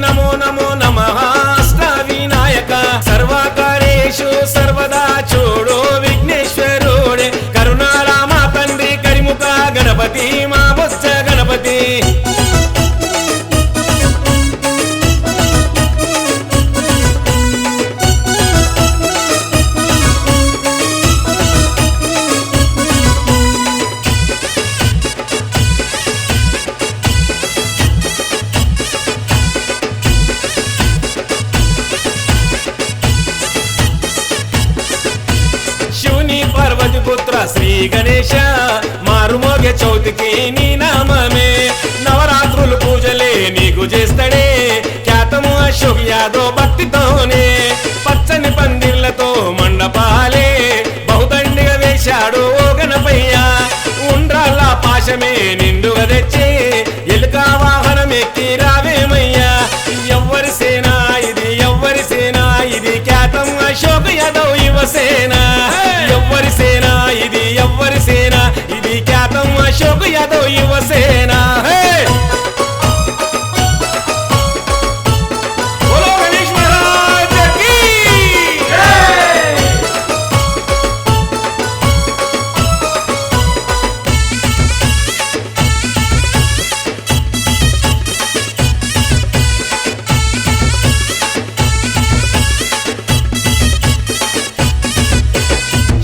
నమో నమో నమః అష్టవినాయక సర్వకార్యేషు సర్వదా చూడు విఘ్నేశ్వరుడే కరుణారామ తండ్రి కరిముఖ గణపతి మా బొజ్జ గణపతి పార్వతి పుత్ర శ్రీ గణేశ మారుమోగే చౌతికి నీ నామమే నవరాత్రులు పూజలే నీకు చేస్తాడే ఖ్యాతము అశోక్ యాదవ్ భక్తితోనే పచ్చని పందిళ్లతో మండపాలే బహుదండిగా వేశాడు ఓ గణపయ్య ఉండ్రాళ్ళ పాశమే నిండుగా తెచ్చే ఎలుక వాహనం ఎక్కి రావేమయ్యా ఎవ్వరి సేన ఇది ఎవ్వరి సేన ఇది ఖ్యాతం అశోక్ యాదవ్ యువసేన ఎవ్వరి సేన ఇది ఎవ్వరి సేన ఇది ఖ్యాతం అశోక్ యాదవ్ యువసేన బోలో గణేష్ మహారాజ్ కీ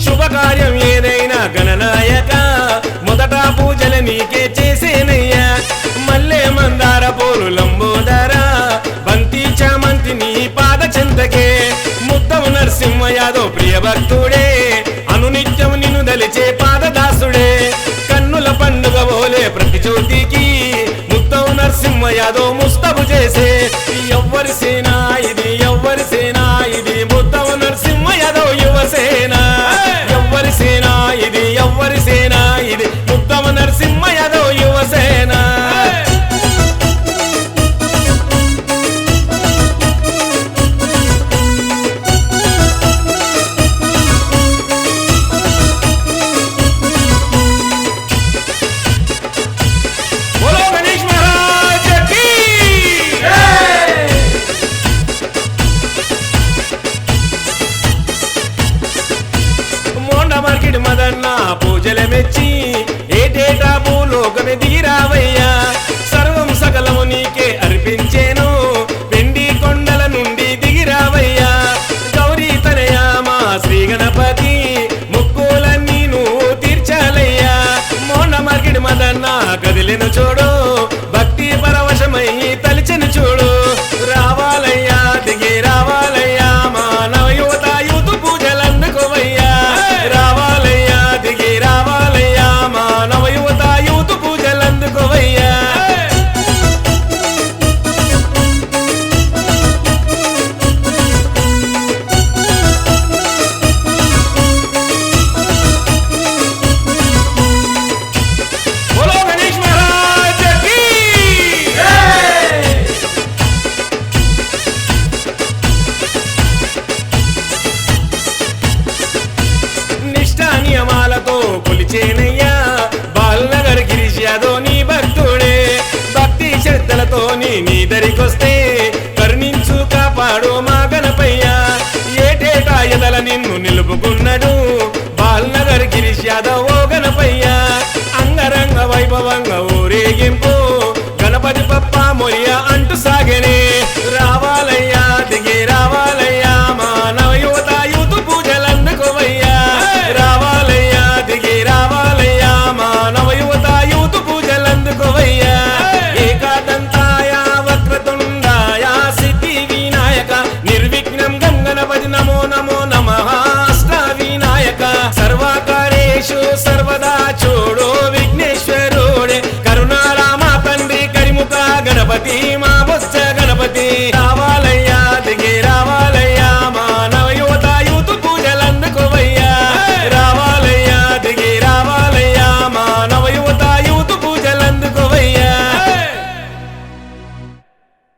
శుభకార్యం ఏదైనా గణనాయక మొదట పూజలు నీకే చేసేనయ్యా మల్లె మందార పూలు లంబోదర బంతి చామంతి నీ పాద చెంతకే ముత్తము నరసింహ యాదవ్ ప్రియ భక్తుడే అనునిత్యం నిన్ను దలిచే పాదదాసుడే కన్నుల పండుగ బోలే ప్రతి జ్యోతికి ముత్తము నరసింహ యాదవ్ ముస్తబు చేసే ఎవ్వరి సేన ఇది ఎవ్వరి సేన ఇది ముత్తము నరసింహ యాదవ్ యువసేన ఎవ్వరి సేన ఇది ఎవ్వరి సేన ఇది ముత్తమ నరసింహ యాదవ్ యువసేన బోలో గణేష్ మహారాజ్ కీ మోండ మార్కెట్ మదన్న పూజల మెచ్చి ఏటేటా భూలోకమే దిగిరావయ్యా సర్వం సకలము నీకే అర్పించేను వెండి కొండల నుండి దిగిరావయ్యా గౌరీ తనయా మా శ్రీ గణపతి ముక్కులన్నీ నువ్వు తీర్చాలయ్యా మోండ మార్కెట్ మదన్న కదిలిన చూడు భక్తి పరవశమై తలిచెను చూడు రావాలయ్యా దిగి రావాలయ్యా మానవ యువత యూత్ పూజలందుకోవయ్యా రావాలయ్యా దిగి రావాలయ్యా మానవ యువత యూత్ పూజలందుకోవయ్యా బోలో గణేష్ మహారాజ్ కీ నిష్ఠా నియమాలతో కొలిచేనయ్యా బాలనగర్ గిరీష్ యాదవ్ నీ భక్తుడే భక్తి శ్రద్ధలతో నీ దరికొస్తే కరుణించు కాపాడు మా గణపయ్య ఏటేటా ఎదల నిన్ను నిలుపుకున్నాడు బాలనగర్ గిరీష్ యాదవ్ ఓ గణపయ్య అంగరంగ వైభవంగా ఊరేగింపు గణపతి పప్ప మొరియా